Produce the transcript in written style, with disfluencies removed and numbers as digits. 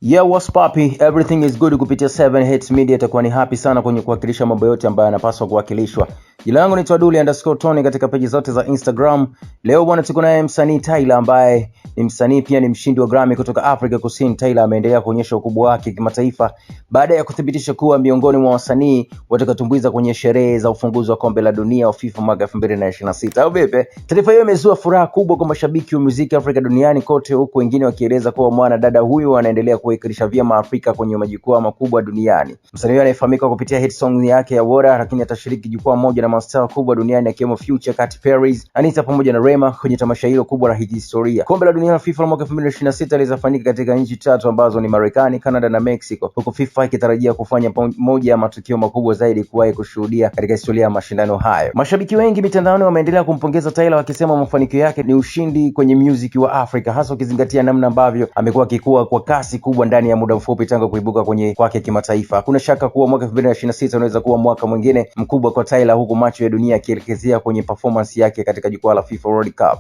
Yeah, what's poppy? Everything is good kupitia 7 Hits Media. Itakuwa ni happy sana kwenye kuwakilisha mambo yote ambayo yanapaswa kuwakilishwa. Jina langu ni Twaduli_Tony katika peji zote za Instagram. Leo bwana tuko naye msanii Tyla ambaye ni msanii pia ni mshindi wa Grammy kutoka Afrika Kusini. Tyla ameendelea kuonyesha ukubwa wake kimataifa baada ya kuthibitisha kuwa miongoni mwa wasanii watakaotumbuiza kwenye sherehe za ufunguzi wa kombe la dunia wa FIFA mwaka 2026. Au vipi? Taarifa hiyo imezua furaha kubwa kwa mashabiki wa muziki Afrika duniani kote, huku wengine wakieleza kuwa mwana dada huyu anaendelea kuwakilisha vyema Afrika kwenye majukwaa makubwa duniani. Msanii huyo anayefahamika kupitia hit song yake ya Water, lakini atashiriki jukwaa moja na mastaa kubwa duniani akiwemo Future, Katy Perry, Anita pamoja na Rema kwenye tamasha hilo kubwa la historia. Kombe la dunia la FIFA mwaka 2026 litafanyika katika nchi tatu ambazo ni Marekani, Canada na Mexico, huku FIFA ikitarajia kufanya moja ya matukio makubwa zaidi kuwahi kushuhudia katika historia ya mashindano hayo. Mashabiki wengi mitandaoni wameendelea kumpongeza Tyla wakisema mafanikio yake ni ushindi kwenye music wa Afrika, hasa ukizingatia namna ambavyo amekuwa akikua kwa kasi kubwa ndani ya muda mfupi tangu kuibuka kwake kimataifa. Hakuna shaka kuwa mwaka 2026 unaweza kuwa mwaka mwingine mkubwa kwa Tyla, huku macho ya dunia yakielekezea kwenye performance yake katika jukwaa la FIFA World Cup.